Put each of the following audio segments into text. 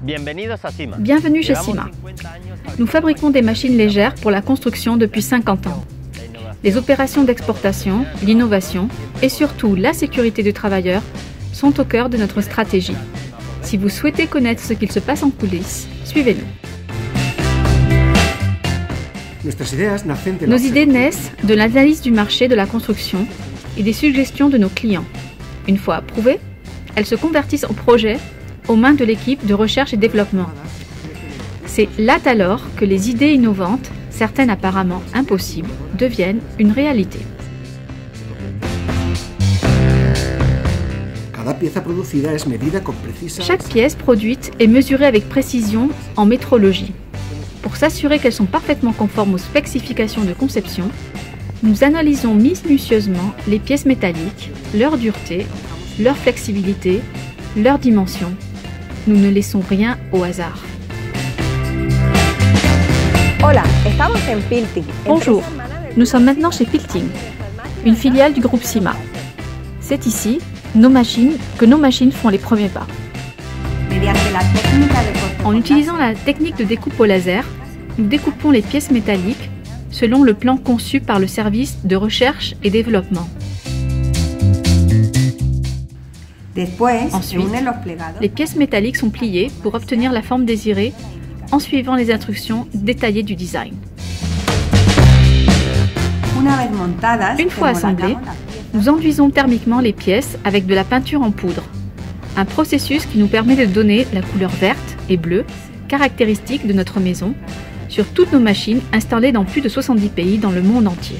Bienvenue chez Cima. Nous fabriquons des machines légères pour la construction depuis 50 ans. Les opérations d'exportation, l'innovation et surtout la sécurité du travailleur sont au cœur de notre stratégie. Si vous souhaitez connaître ce qu'il se passe en coulisses, suivez-nous. Nos idées naissent de l'analyse du marché de la construction et des suggestions de nos clients. Une fois approuvées, elles se convertissent en projets aux mains de l'équipe de recherche et développement. C'est là alors que les idées innovantes, certaines apparemment impossibles, deviennent une réalité. Chaque pièce produite est mesurée avec précision en métrologie. Pour s'assurer qu'elles sont parfaitement conformes aux spécifications de conception, nous analysons minutieusement les pièces métalliques, leur dureté, leur flexibilité, leur dimension. Nous ne laissons rien au hasard. Bonjour, nous sommes maintenant chez Pilting, une filiale du groupe Cima. C'est ici que nos machines font les premiers pas. En utilisant la technique de découpe au laser, nous découpons les pièces métalliques selon le plan conçu par le service de recherche et développement. Ensuite, les pièces métalliques sont pliées pour obtenir la forme désirée en suivant les instructions détaillées du design. Une fois assemblées, nous enduisons thermiquement les pièces avec de la peinture en poudre, un processus qui nous permet de donner la couleur verte et bleue, caractéristique de notre maison, sur toutes nos machines installées dans plus de 70 pays dans le monde entier.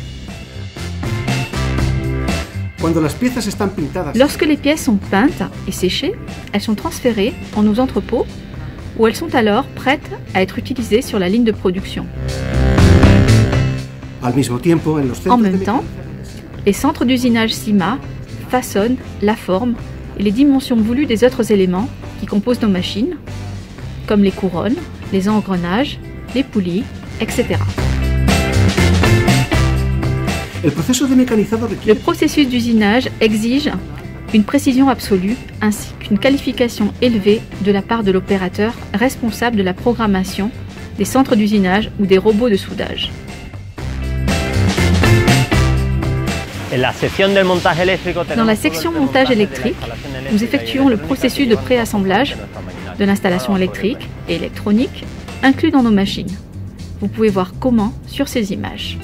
Lorsque les pièces sont peintes et séchées, elles sont transférées en nos entrepôts où elles sont alors prêtes à être utilisées sur la ligne de production. En même temps, les centres d'usinage Cima façonnent la forme et les dimensions voulues des autres éléments qui composent nos machines, comme les couronnes, les engrenages, les poulies, etc. Le processus d'usinage exige une précision absolue ainsi qu'une qualification élevée de la part de l'opérateur responsable de la programmation des centres d'usinage ou des robots de soudage. Dans la section montage électrique, nous effectuons le processus de préassemblage de l'installation électrique et électronique inclus dans nos machines. Vous pouvez voir comment sur ces images.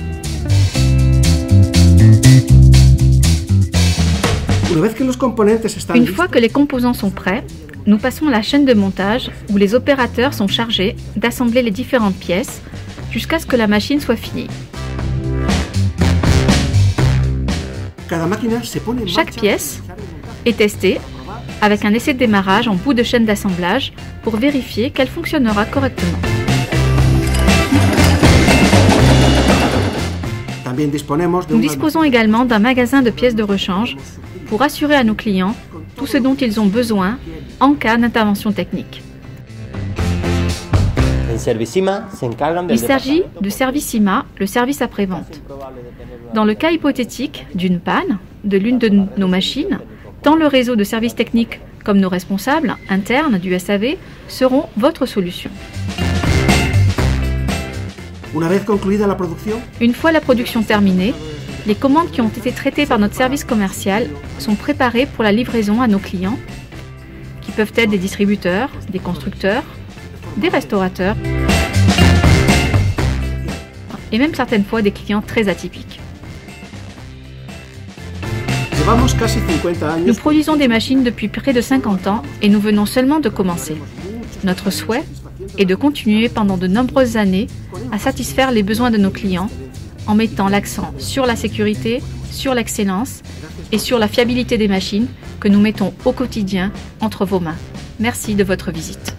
Une fois que les composants sont prêts, nous passons à la chaîne de montage où les opérateurs sont chargés d'assembler les différentes pièces jusqu'à ce que la machine soit finie. Chaque pièce est testée avec un essai de démarrage en bout de chaîne d'assemblage pour vérifier qu'elle fonctionnera correctement. Nous disposons également d'un magasin de pièces de rechange pour assurer à nos clients tout ce dont ils ont besoin en cas d'intervention technique. Il s'agit de Service Cima, le service après-vente. Dans le cas hypothétique d'une panne de l'une de nos machines, tant le réseau de services techniques comme nos responsables internes du SAV seront votre solution. Une fois la production terminée, les commandes qui ont été traitées par notre service commercial sont préparées pour la livraison à nos clients, qui peuvent être des distributeurs, des constructeurs, des restaurateurs et même certaines fois des clients très atypiques. Nous produisons des machines depuis près de 50 ans et nous venons seulement de commencer. Notre souhait est de continuer pendant de nombreuses années à satisfaire les besoins de nos clients en mettant l'accent sur la sécurité, sur l'excellence et sur la fiabilité des machines que nous mettons au quotidien entre vos mains. Merci de votre visite.